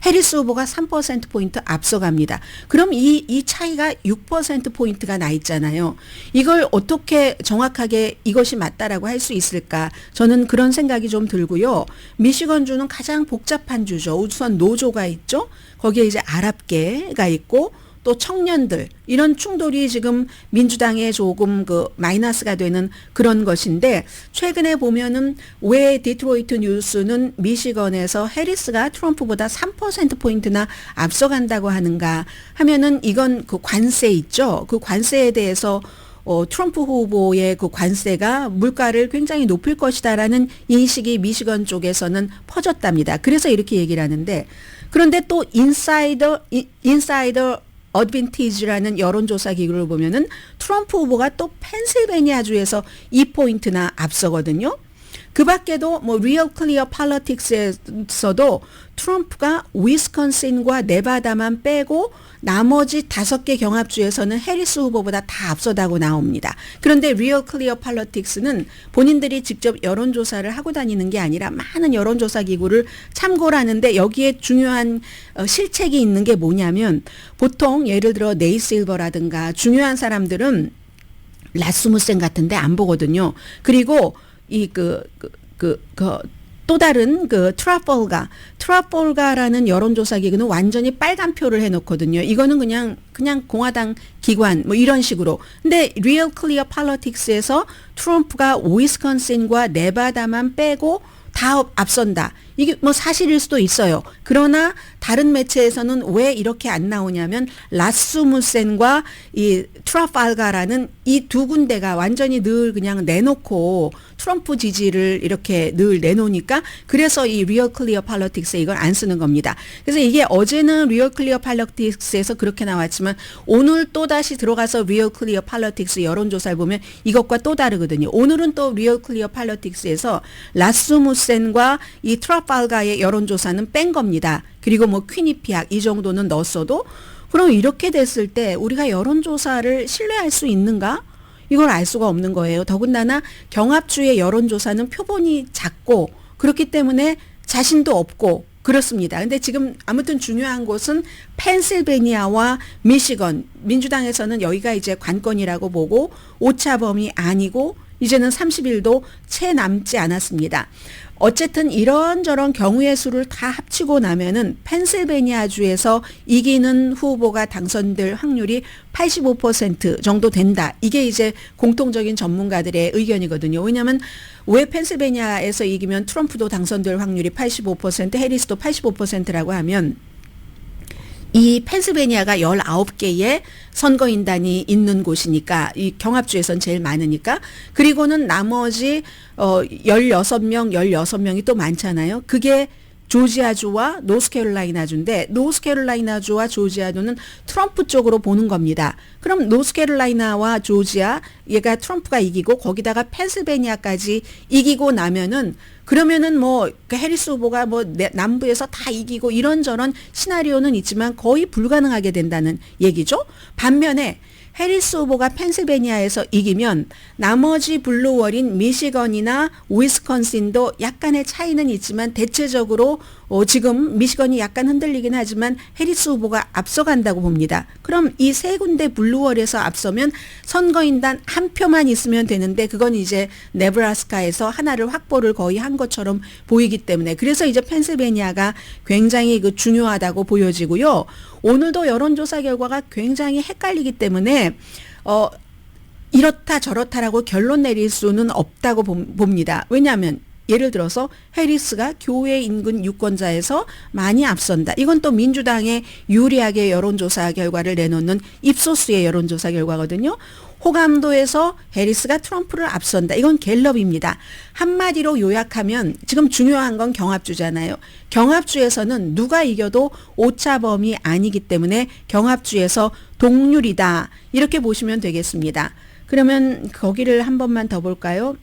해리스 후보가 3%포인트 앞서갑니다. 그럼 이 차이가 6%포인트가 나 있잖아요. 이걸 어떻게 정확하게 이것이 맞다라고 할 수 있을까? 저는 그런 생각이 좀 들고요. 미시건주는 가장 복잡한 주죠. 우선 노조가 있죠. 거기에 이제 아랍계가 있고 또 청년들 이런 충돌이 지금 민주당에 조금 그 마이너스가 되는 그런 것인데 최근에 보면은 왜 디트로이트 뉴스는 미시건에서 해리스가 트럼프보다 3%포인트나 앞서간다고 하는가 하면은 이건 그 관세 있죠. 그 관세에 대해서 트럼프 후보의 그 관세가 물가를 굉장히 높일 것이다라는 인식이 미시건 쪽에서는 퍼졌답니다. 그래서 이렇게 얘기를 하는데 그런데 또 인사이더 어드밴티지라는 여론조사 기구를 보면은 트럼프 후보가 또 펜실베니아주에서 2포인트나 앞서거든요. 그 밖에도 뭐 리얼 클리어 폴리틱스에서도 트럼프가 위스콘신과 네바다만 빼고 나머지 5개 경합주에서는 해리스 후보보다 다 앞서다고 나옵니다. 그런데 리얼 클리어 폴리틱스는 본인들이 직접 여론조사를 하고 다니는 게 아니라 많은 여론조사 기구를 참고를 하는데 여기에 중요한 실책이 있는 게 뭐냐면 보통 예를 들어 네이 실버라든가 중요한 사람들은 라스무센 같은데 안 보거든요. 그리고 또 다른 그 트라폴가라는 여론조사 기구는 완전히 빨간 표를 해놓거든요. 이거는 그냥 공화당 기관 뭐 이런 식으로. 근데 리얼 클리어 폴리틱스에서 트럼프가 위스콘신과 네바다만 빼고 다 앞선다. 이게 뭐 사실일 수도 있어요. 그러나 다른 매체에서는 왜 이렇게 안 나오냐면 라스무센과 이 트라팔가라는 이 두 군데가 완전히 늘 그냥 내놓고 트럼프 지지를 이렇게 늘 내놓으니까 그래서 이 리얼 클리어 팔러틱스에 이걸 안 쓰는 겁니다. 그래서 이게 어제는 리얼 클리어 팔러틱스에서 그렇게 나왔지만 오늘 또 다시 들어가서 리얼 클리어 팔러틱스 여론조사를 보면 이것과 또 다르거든요. 오늘은 또 리얼 클리어 팔러틱스에서 라스무센과 이 트라팔가의 여론조사는 뺀 겁니다. 그리고 뭐 퀴니피악 이 정도는 넣었어도 그럼 이렇게 됐을 때 우리가 여론조사를 신뢰할 수 있는가? 이걸 알 수가 없는 거예요. 더군다나 경합주의 여론조사는 표본이 작고 그렇기 때문에 자신도 없고 그렇습니다. 근데 지금 아무튼 중요한 곳은 펜실베니아와 미시건, 민주당에서는 여기가 이제 관건이라고 보고 오차범위 아니고 이제는 30일도 채 남지 않았습니다. 어쨌든 이런저런 경우의 수를 다 합치고 나면은 펜실베니아주에서 이기는 후보가 당선될 확률이 85% 정도 된다. 이게 이제 공통적인 전문가들의 의견이거든요. 왜냐하면 왜 펜실베니아에서 이기면 트럼프도 당선될 확률이 85%, 해리스도 85%라고 하면 이 펜실베니아가 19개의 선거인단이 있는 곳이니까 이 경합주에선 제일 많으니까 그리고는 나머지 16명이 또 많잖아요. 그게 조지아주와 노스캐롤라이나주인데 노스캐롤라이나주와 조지아주는 트럼프 쪽으로 보는 겁니다. 그럼 노스캐롤라이나와 조지아 얘가 트럼프가 이기고 거기다가 펜실베니아까지 이기고 나면은 그러면은 뭐 해리스 후보가 뭐 남부에서 다 이기고 이런저런 시나리오는 있지만 거의 불가능하게 된다는 얘기죠. 반면에 해리스 후보가 펜실베니아에서 이기면 나머지 블루월인 미시건이나 위스콘신도 약간의 차이는 있지만 대체적으로 지금 미시건이 약간 흔들리긴 하지만 해리스 후보가 앞서간다고 봅니다. 그럼 이 세 군데 블루월에서 앞서면 선거인단 한 표만 있으면 되는데 그건 이제 네브라스카에서 하나를 확보를 거의 한 것처럼 보이기 때문에 그래서 이제 펜실베니아가 굉장히 중요하다고 보여지고요. 오늘도 여론조사 결과가 굉장히 헷갈리기 때문에 이렇다 저렇다라고 결론 내릴 수는 없다고 봅니다. 왜냐하면 예를 들어서 해리스가 교외 인근 유권자에서 많이 앞선다. 이건 또 민주당의 유리하게 여론조사 결과를 내놓는 입소스의 여론조사 결과거든요. 호감도에서 해리스가 트럼프를 앞선다. 이건 갤럽입니다. 한마디로 요약하면 지금 중요한 건 경합주잖아요. 경합주에서는 누가 이겨도 오차범위 아니기 때문에 경합주에서 동률이다. 이렇게 보시면 되겠습니다. 그러면 거기를 한 번만 더 볼까요?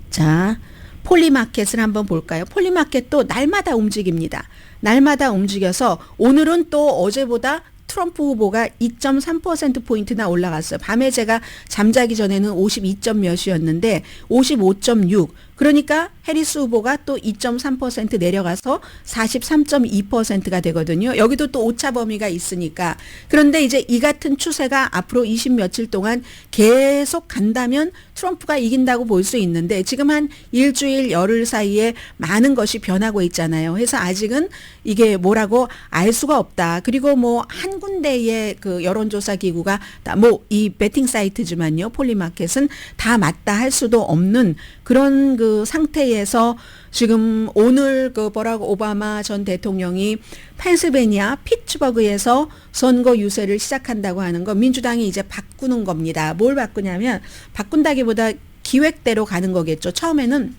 자, 폴리마켓을 한번 볼까요? 폴리마켓도 날마다 움직입니다. 날마다 움직여서 오늘은 또 어제보다 트럼프 후보가 2.3%포인트나 올라갔어요. 밤에 제가 잠자기 전에는 52점 몇이었는데 55.6. 그러니까 해리스 후보가 또 2.3% 내려가서 43.2%가 되거든요. 여기도 또 오차 범위가 있으니까. 그런데 이제 이 같은 추세가 앞으로 20 며칠 동안 계속 간다면 트럼프가 이긴다고 볼 수 있는데 지금 한 일주일 열흘 사이에 많은 것이 변하고 있잖아요. 그래서 아직은 이게 뭐라고 알 수가 없다. 그리고 뭐 한 군데의 그 여론조사 기구가 뭐 이 베팅 사이트지만요. 폴리마켓은 다 맞다 할 수도 없는 그런 그 상태에서 지금 오늘 그 버락 오바마 전 대통령이 펜실베니아 피츠버그에서 선거 유세를 시작한다고 하는 거 민주당이 이제 바꾸는 겁니다. 뭘 바꾸냐면 바꾼다기보다 기획대로 가는 거겠죠. 처음에는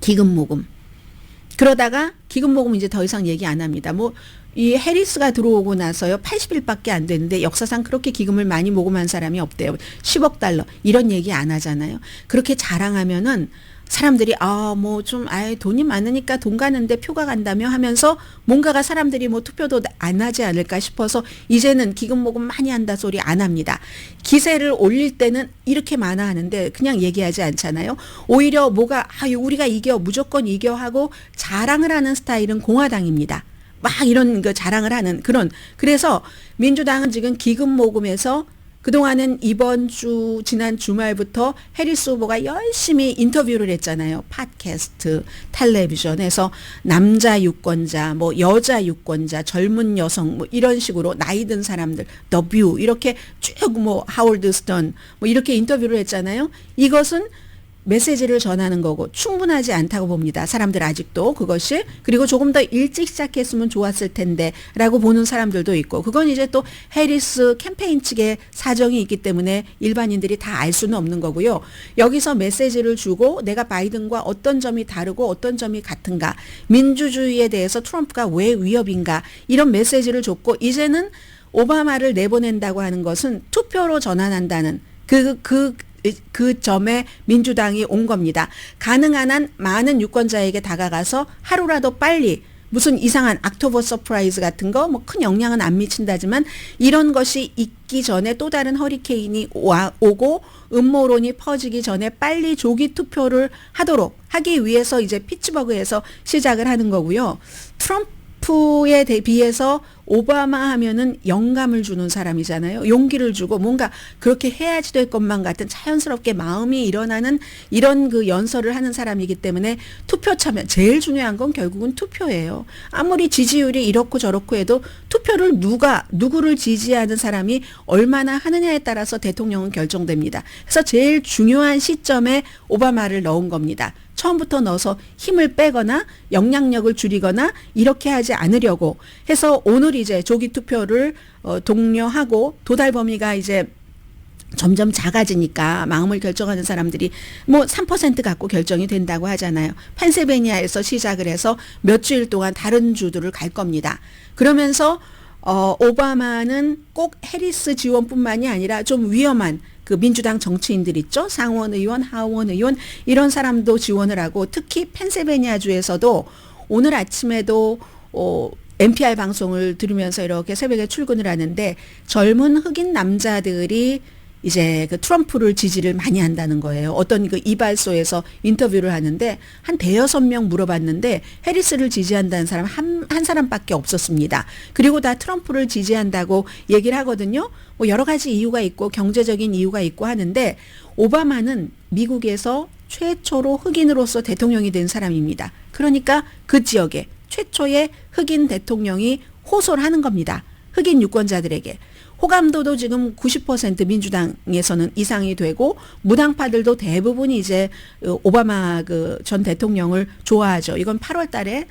기금 모금. 그러다가 기금 모금 이제 더 이상 얘기 안 합니다. 뭐 이 해리스가 들어오고 나서요 80일밖에 안 되는데 역사상 그렇게 기금을 많이 모금한 사람이 없대요. 10억 달러 이런 얘기 안 하잖아요. 그렇게 자랑하면은 사람들이 뭐 좀 돈이 많으니까 돈 가는데 표가 간다며 하면서 뭔가가 사람들이 뭐 투표도 안 하지 않을까 싶어서 이제는 기금 모금 많이 한다 소리 안 합니다. 기세를 올릴 때는 이렇게 많아 하는데 그냥 얘기하지 않잖아요. 오히려 뭐가 우리가 이겨 무조건 이겨 하고 자랑을 하는 스타일은 공화당입니다. 막 이런 그 자랑을 하는 그런 그래서 민주당은 지금 기금 모금에서 그동안은 이번 주 지난 주말부터 해리스 후보가 열심히 인터뷰를 했잖아요. 팟캐스트, 텔레비전에서 남자 유권자, 뭐 여자 유권자, 젊은 여성 뭐 이런 식으로 나이 든 사람들, 더 뷰 이렇게 쭉 뭐 하워드 스턴 뭐 이렇게 인터뷰를 했잖아요. 이것은 메시지를 전하는 거고 충분하지 않다고 봅니다. 사람들 아직도 그것이. 그리고 조금 더 일찍 시작했으면 좋았을 텐데 라고 보는 사람들도 있고, 그건 이제 또 해리스 캠페인 측의 사정이 있기 때문에 일반인들이 다 알 수는 없는 거고요. 여기서 메시지를 주고 내가 바이든과 어떤 점이 다르고 어떤 점이 같은가, 민주주의에 대해서 트럼프가 왜 위협인가, 이런 메시지를 줬고, 이제는 오바마를 내보낸다고 하는 것은 투표로 전환한다는 그 점에 민주당이 온 겁니다. 가능한 한 많은 유권자에게 다가가서 하루라도 빨리, 무슨 이상한 옥토버 서프라이즈 같은 거 뭐 큰 영향은 안 미친다지만 이런 것이 있기 전에 또 다른 허리케인이 오고 음모론이 퍼지기 전에 빨리 조기 투표를 하기 위해서 이제 피츠버그에서 시작을 하는 거고요. 트럼프에 비해서 오바마 하면은 영감을 주는 사람이잖아요. 용기를 주고 뭔가 그렇게 해야지 될 것만 같은 자연스럽게 마음이 일어나는 이런 그 연설을 하는 사람이기 때문에 투표 참여, 제일 중요한 건 결국은 투표예요. 아무리 지지율이 이렇고 저렇고 해도 투표를 누구를 지지하는 사람이 얼마나 하느냐에 따라서 대통령은 결정됩니다. 그래서 제일 중요한 시점에 오바마를 넣은 겁니다. 처음부터 넣어서 힘을 빼거나 영향력을 줄이거나 이렇게 하지 않으려고 해서 오늘 이제 조기 투표를 독려하고, 도달 범위가 이제 점점 작아지니까 마음을 결정하는 사람들이 뭐 3% 갖고 결정이 된다고 하잖아요. 펜실베니아에서 시작을 해서 몇 주일 동안 다른 주들을 갈 겁니다. 그러면서 오바마는 꼭 해리스 지원뿐만이 아니라 좀 위험한 그 민주당 정치인들 있죠. 상원 의원, 하원 의원, 이런 사람도 지원을 하고, 특히 펜실베니아주에서도 오늘 아침에도 NPR 방송을 들으면서 이렇게 새벽에 출근을 하는데, 젊은 흑인 남자들이 이제 그 트럼프를 지지를 많이 한다는 거예요. 어떤 그 이발소에서 인터뷰를 하는데 한 대여섯 명 물어봤는데 해리스를 지지한다는 사람 한 사람밖에 없었습니다. 그리고 다 트럼프를 지지한다고 얘기를 하거든요. 뭐 여러 가지 이유가 있고 경제적인 이유가 있고 하는데, 오바마는 미국에서 최초로 흑인으로서 대통령이 된 사람입니다. 그러니까 그 지역에 최초의 흑인 대통령이 호소를 하는 겁니다. 흑인 유권자들에게. 호감도도 지금 90% 민주당에서는 이상이 되고, 무당파들도 대부분 이제 오바마 그 전 대통령을 좋아하죠. 이건 8월 달에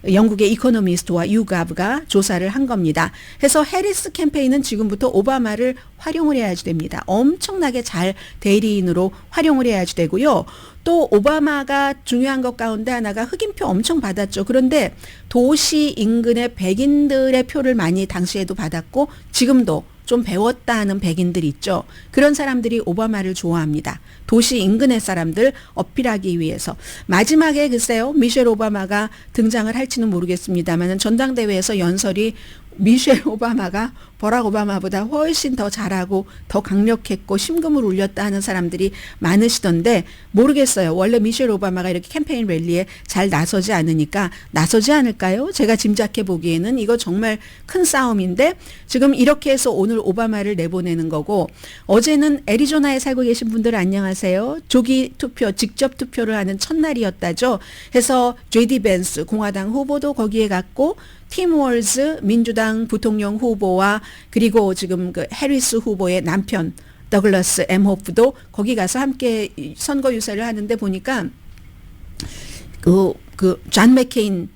영국의 이코노미스트와 유가브가 조사를 한 겁니다. 그래서 해리스 캠페인은 지금부터 오바마를 활용을 해야지 됩니다. 엄청나게 잘 대리인으로 활용을 해야지 되고요. 또 오바마가 중요한 것 가운데 하나가 흑인표 엄청 받았죠. 그런데 도시 인근의 백인들의 표를 많이 당시에도 받았고, 지금도 좀 배웠다 하는 백인들 있죠. 그런 사람들이 오바마를 좋아합니다. 도시 인근의 사람들 어필하기 위해서. 마지막에 글쎄요, 미셸 오바마가 등장을 할지는 모르겠습니다만 전당대회에서 연설이 미셸 오바마가 버락 오바마보다 훨씬 더 잘하고 더 강력했고 심금을 울렸다 하는 사람들이 많으시던데, 모르겠어요. 원래 미셸 오바마가 이렇게 캠페인 랠리에 잘 나서지 않으니까 나서지 않을까요? 제가 짐작해 보기에는 이거 정말 큰 싸움인데, 지금 이렇게 해서 오늘 오바마를 내보내는 거고, 어제는 애리조나에 살고 계신 분들 안녕하세요. 조기 투표, 직접 투표를 하는 첫날이었다죠. 해서 JD 벤스 공화당 후보도 거기에 갔고, 팀 월즈 민주당 부통령 후보와 그리고 지금 그 해리스 후보의 남편 더글러스 엠호프도 거기 가서 함께 선거 유세를 하는데, 보니까 존 맥케인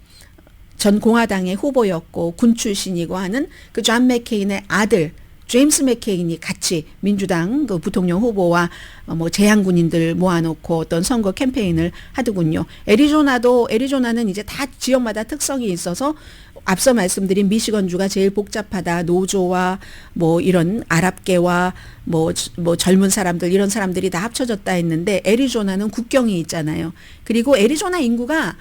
전 공화당의 후보였고 군 출신이고 하는 그 존 맥케인의 아들 제임스 맥케인이 같이 민주당 그 부통령 후보와 뭐 재향군인들 모아놓고 어떤 선거 캠페인을 하더군요. 애리조나는 이제 다 지역마다 특성이 있어서 앞서 말씀드린 미시건주가 제일 복잡하다. 노조와 뭐 이런 아랍계와 뭐 젊은 사람들 이런 사람들이 다 합쳐졌다 했는데, 애리조나는 국경이 있잖아요. 그리고 애리조나 인구가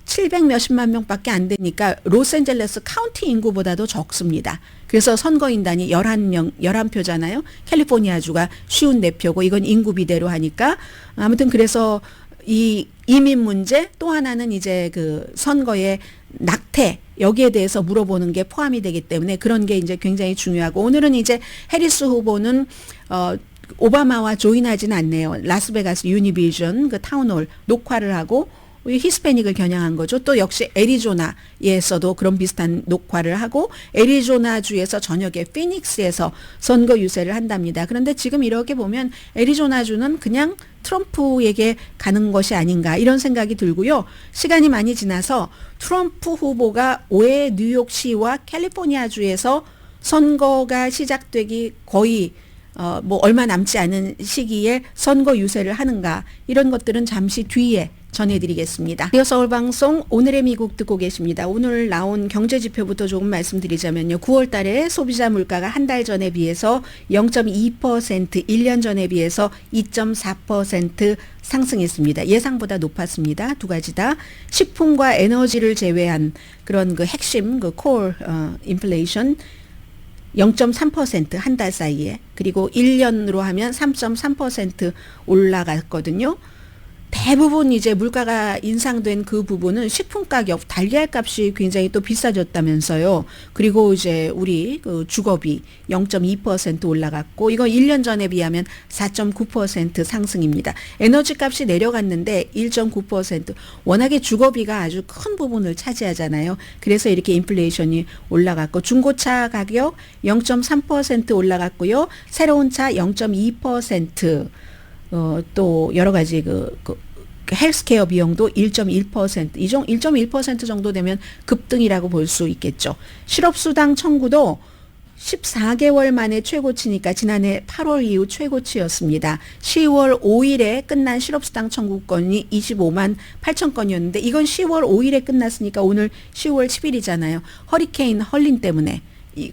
700 몇십만 명밖에 안 되니까 로스앤젤레스 카운티 인구보다도 적습니다. 그래서 선거인단이 11표잖아요. 캘리포니아주가 54표고 이건 인구 비대로 하니까, 아무튼 그래서 이 이민 문제, 또 하나는 이제 그 선거의 낙태, 여기에 대해서 물어보는 게 포함이 되기 때문에 그런 게 이제 굉장히 중요하고, 오늘은 이제 해리스 후보는 오바마와 조인하지는 않네요. 라스베가스 유니비전 그 타운홀 녹화를 하고 히스패닉을 겨냥한 거죠. 또 역시 애리조나에서도 그런 비슷한 녹화를 하고 애리조나주에서 저녁에 피닉스에서 선거 유세를 한답니다. 그런데 지금 이렇게 보면 애리조나주는 그냥 트럼프에게 가는 것이 아닌가 이런 생각이 들고요. 시간이 많이 지나서 트럼프 후보가 올해 뉴욕시와 캘리포니아주에서 선거가 시작되기 거의 뭐 얼마 남지 않은 시기에 선거 유세를 하는가 이런 것들은 잠시 뒤에 전해드리겠습니다. 이어 서울방송 오늘의 미국 듣고 계십니다. 오늘 나온 경제지표부터 조금 말씀드리자면요. 9월 달에 소비자 물가가 한 달 전에 비해서 0.2%, 1년 전에 비해서 2.4% 상승했습니다. 예상보다 높았습니다. 두 가지 다. 식품과 에너지를 제외한 그런 그 핵심 그 콜 인플레이션 0.3% 한 달 사이에 그리고 1년으로 하면 3.3% 올라갔거든요. 대부분 이제 물가가 인상된 그 부분은 식품 가격, 달걀 값이 굉장히 또 비싸졌다면서요. 그리고 이제 우리 그 주거비 0.2% 올라갔고 이거 1년 전에 비하면 4.9% 상승입니다. 에너지 값이 내려갔는데 1.9% 워낙에 주거비가 아주 큰 부분을 차지하잖아요. 그래서 이렇게 인플레이션이 올라갔고 중고차 가격 0.3% 올라갔고요. 새로운 차 0.2% 또 여러 가지 그 헬스케어 비용도 1.1%, 1.1% 정도 되면 급등이라고 볼 수 있겠죠. 실업수당 청구도 14개월 만에 최고치니까 지난해 8월 이후 최고치였습니다. 10월 5일에 끝난 실업수당 청구건이 25만 8천 건이었는데 이건 10월 5일에 끝났으니까 오늘 10월 10일이잖아요. 허리케인 헐린 때문에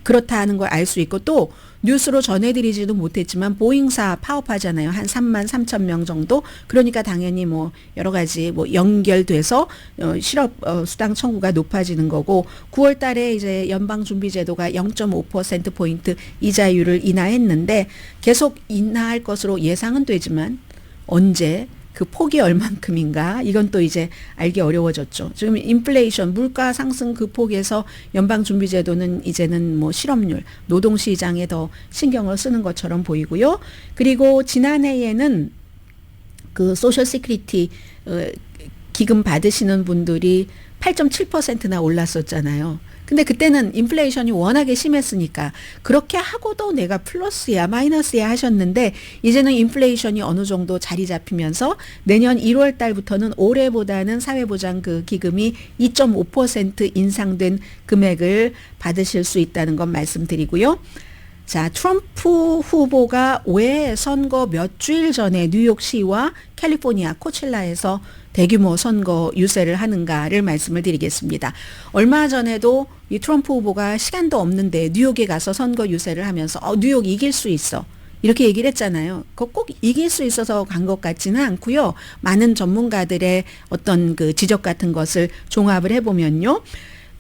그렇다 하는 걸 알 수 있고 또 뉴스로 전해드리지도 못했지만 보잉사 파업하잖아요. 한 3만 3천 명 정도. 그러니까 당연히 뭐 여러 가지 뭐 연결돼서 실업 수당 청구가 높아지는 거고 9월 달에 이제 연방준비제도가 0.5% 포인트 이자율을 인하했는데 계속 인하할 것으로 예상은 되지만 언제 그 폭이 얼만큼인가 이건 또 이제 알기 어려워졌죠. 지금 인플레이션 물가 상승 그 폭에서 연방준비제도는 이제는 뭐 실업률 노동시장에 더 신경을 쓰는 것처럼 보이고요. 그리고 지난해에는 그 소셜 시큐리티 기금 받으시는 분들이 8.7%나 올랐었잖아요. 근데 그때는 인플레이션이 워낙에 심했으니까 그렇게 하고도 내가 플러스야 마이너스야 하셨는데 이제는 인플레이션이 어느 정도 자리 잡히면서 내년 1월 달부터는 올해보다는 사회보장 그 기금이 2.5% 인상된 금액을 받으실 수 있다는 건 말씀드리고요. 자, 트럼프 후보가 왜 선거 몇 주일 전에 뉴욕시와 캘리포니아 코첼라에서 대규모 선거 유세를 하는가를 말씀을 드리겠습니다. 얼마 전에도 이 트럼프 후보가 시간도 없는데 뉴욕에 가서 선거 유세를 하면서 뉴욕 이길 수 있어. 이렇게 얘기를 했잖아요. 그거 꼭 이길 수 있어서 간 것 같지는 않고요. 많은 전문가들의 어떤 그 지적 같은 것을 종합을 해보면요.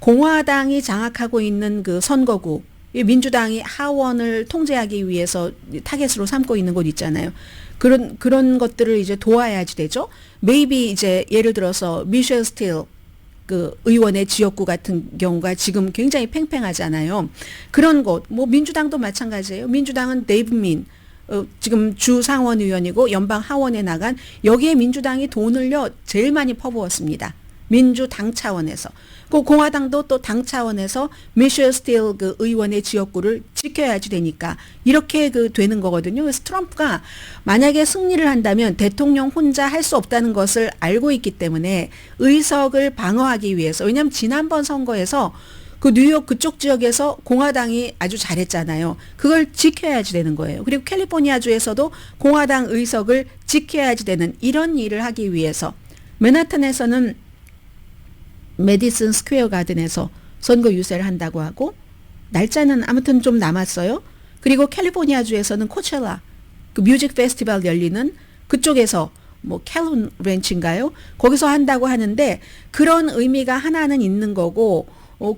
공화당이 장악하고 있는 그 선거구 민주당이 하원을 통제하기 위해서 타겟으로 삼고 있는 곳 있잖아요. 그런 것들을 이제 도와야지 되죠. maybe 이제 예를 들어서 미셸 스틸 그 의원의 지역구 같은 경우가 지금 굉장히 팽팽하잖아요. 그런 곳, 뭐 민주당도 마찬가지예요. 민주당은 데이브 민 지금 주 상원 의원이고 연방 하원에 나간 여기에 민주당이 돈을요 제일 많이 퍼부었습니다. 민주당 차원에서. 그 공화당도 또 당 차원에서 미셸 스틸 그 의원의 지역구를 지켜야지 되니까 이렇게 그 되는 거거든요. 그래서 트럼프가 만약에 승리를 한다면 대통령 혼자 할 수 없다는 것을 알고 있기 때문에 의석을 방어하기 위해서 왜냐하면 지난번 선거에서 그 뉴욕 그쪽 지역에서 공화당이 아주 잘했잖아요. 그걸 지켜야지 되는 거예요. 그리고 캘리포니아주에서도 공화당 의석을 지켜야지 되는 이런 일을 하기 위해서 맨하탄에서는 메디슨 스퀘어 가든에서 선거 유세를 한다고 하고 날짜는 아무튼 좀 남았어요. 그리고 캘리포니아주에서는 코첼라 그 뮤직 페스티벌 열리는 그쪽에서 뭐 캘론 렌치인가요? 거기서 한다고 하는데 그런 의미가 하나는 있는 거고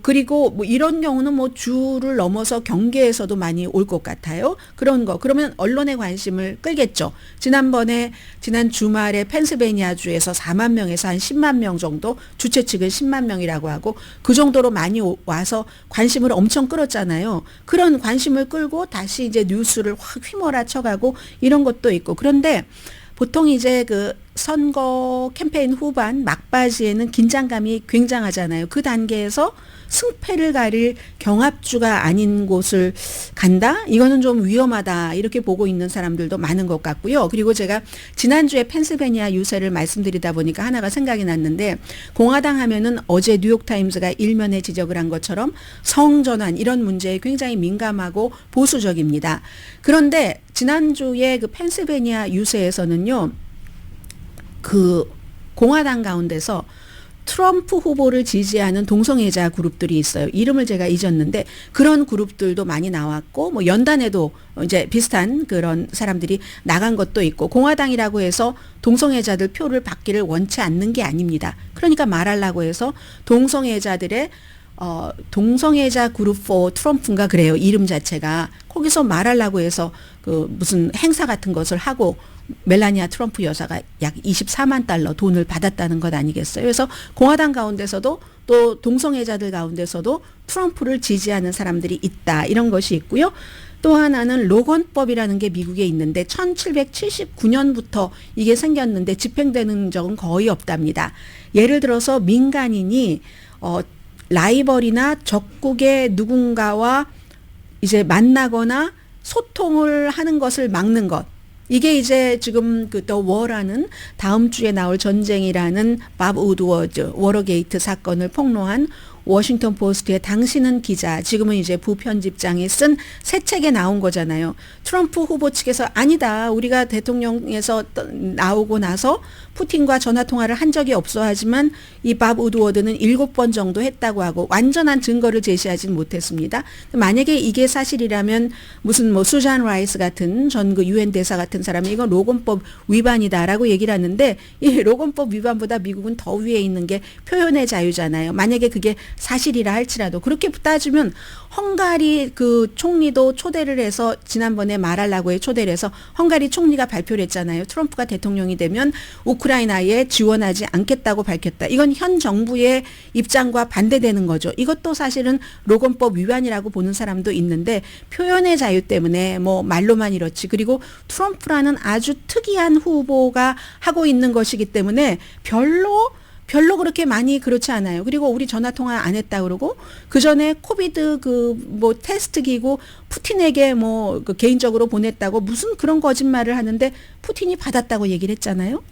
그리고 뭐 이런 경우는 뭐 주를 넘어서 경계에서도 많이 올 것 같아요. 그런 거. 그러면 언론의 관심을 끌겠죠. 지난 주말에 펜실베니아주에서 4만 명에서 한 10만 명 정도, 주최 측은 10만 명이라고 하고 그 정도로 많이 와서 관심을 엄청 끌었잖아요. 그런 관심을 끌고 다시 이제 뉴스를 확 휘몰아쳐가고 이런 것도 있고. 그런데 보통 이제 그 선거 캠페인 후반 막바지에는 긴장감이 굉장하잖아요. 그 단계에서 승패를 가릴 경합주가 아닌 곳을 간다? 이거는 좀 위험하다. 이렇게 보고 있는 사람들도 많은 것 같고요. 그리고 제가 지난주에 펜실베니아 유세를 말씀드리다 보니까 하나가 생각이 났는데, 공화당 하면은 어제 뉴욕타임즈가 일면에 지적을 한 것처럼 성전환 이런 문제에 굉장히 민감하고 보수적입니다. 그런데 지난주에 그 펜실베니아 유세에서는요, 그 공화당 가운데서 트럼프 후보를 지지하는 동성애자 그룹들이 있어요. 이름을 제가 잊었는데 그런 그룹들도 많이 나왔고, 뭐 연단에도 이제 비슷한 그런 사람들이 나간 것도 있고, 공화당이라고 해서 동성애자들 표를 받기를 원치 않는 게 아닙니다. 그러니까 말하려고 해서 동성애자들의 동성애자 그룹 4 트럼프인가 그래요. 이름 자체가. 거기서 말하려고 해서 그 무슨 행사 같은 것을 하고 멜라니아 트럼프 여사가 약 24만 달러 돈을 받았다는 것 아니겠어요. 그래서 공화당 가운데서도 또 동성애자들 가운데서도 트럼프를 지지하는 사람들이 있다. 이런 것이 있고요. 또 하나는 로건법이라는 게 미국에 있는데 1779년부터 이게 생겼는데 집행되는 적은 거의 없답니다. 예를 들어서 민간인이 라이벌이나 적국의 누군가와 이제 만나거나 소통을 하는 것을 막는 것. 이게 이제 지금 그 더 워라는 다음 주에 나올 전쟁이라는 밥 우드워드 워러게이트 사건을 폭로한 워싱턴 포스트의 당신은 기자, 지금은 이제 부편집장이 쓴 새 책에 나온 거잖아요. 트럼프 후보 측에서 아니다. 우리가 대통령에서 나오고 나서 푸틴과 전화 통화를 한 적이 없어 하지만 이 밥 우드워드는 7번 정도 했다고 하고 완전한 증거를 제시하진 못했습니다. 만약에 이게 사실이라면 무슨 뭐 수잔 라이스 같은 전 그 유엔 대사 같은 사람이 이건 로건법 위반이다라고 얘기를 하는데, 이 로건법 위반보다 미국은 더 위에 있는 게 표현의 자유잖아요. 만약에 그게 사실이라 할지라도 그렇게 따지면 헝가리 그 총리도 초대를 해서 지난번에 말하려고 초대를 해서 헝가리 총리가 발표를 했잖아요. 트럼프가 대통령이 되면 우크라이나에 지원하지 않겠다고 밝혔다. 이건 현 정부의 입장과 반대되는 거죠. 이것도 사실은 로건법 위반이라고 보는 사람도 있는데, 표현의 자유 때문에 뭐 말로만 이렇지, 그리고 트럼프라는 아주 특이한 후보가 하고 있는 것이기 때문에 별로 그렇게 많이 그렇지 않아요. 그리고 우리 전화 통화 안 했다 그러고, 그 전에 코비드 그 뭐 테스트 기구 푸틴에게 뭐 그 개인적으로 보냈다고 무슨 그런 거짓말을 하는데 푸틴이 받았다고 얘기를 했잖아요.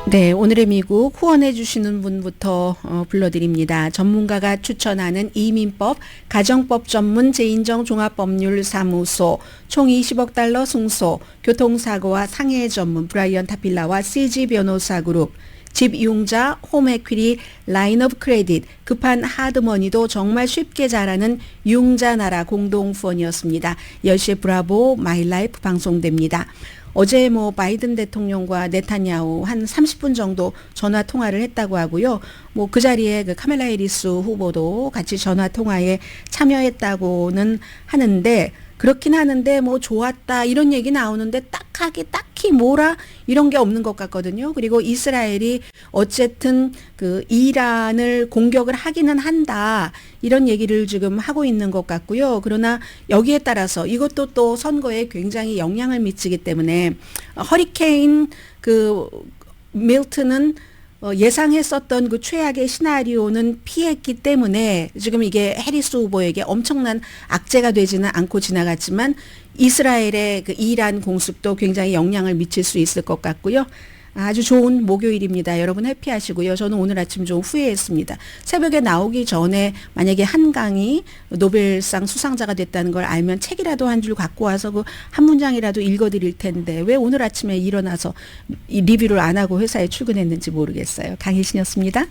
네, 오늘의 미국 후원해 주시는 분부터 불러드립니다. 전문가가 추천하는 이민법, 가정법 전문 재인정 종합법률사무소, 총 20억 달러 승소, 교통사고와 상해 전문 브라이언 타필라와 CG 변호사그룹, 집융자, 홈에퀴리, 라인 오브 크레딧, 급한 하드머니도 정말 쉽게 잘하는 융자나라 공동후원이었습니다. 10시에 브라보 마이라이프 방송됩니다. 어제 뭐 바이든 대통령과 네타냐후 한 30분 정도 전화 통화를 했다고 하고요. 뭐 그 자리에 그 카멜라 해리스 후보도 같이 전화 통화에 참여했다고는 하는데, 그렇긴 하는데 뭐 좋았다 이런 얘기 나오는데 딱히 뭐라 이런 게 없는 것 같거든요. 그리고 이스라엘이 어쨌든 그 이란을 공격을 하기는 한다 이런 얘기를 지금 하고 있는 것 같고요. 그러나 여기에 따라서 이것도 또 선거에 굉장히 영향을 미치기 때문에 허리케인 그 밀튼은 예상했었던 그 최악의 시나리오는 피했기 때문에 지금 이게 해리스 후보에게 엄청난 악재가 되지는 않고 지나갔지만 이스라엘의 그 이란 공습도 굉장히 영향을 미칠 수 있을 것 같고요. 아주 좋은 목요일입니다. 여러분 해피하시고요. 저는 오늘 아침 좀 후회했습니다. 새벽에 나오기 전에 만약에 한강이 노벨상 수상자가 됐다는 걸 알면 책이라도 한 줄 갖고 와서 그 한 문장이라도 읽어드릴 텐데 왜 오늘 아침에 일어나서 이 리뷰를 안 하고 회사에 출근했는지 모르겠어요. 강혜신이었습니다.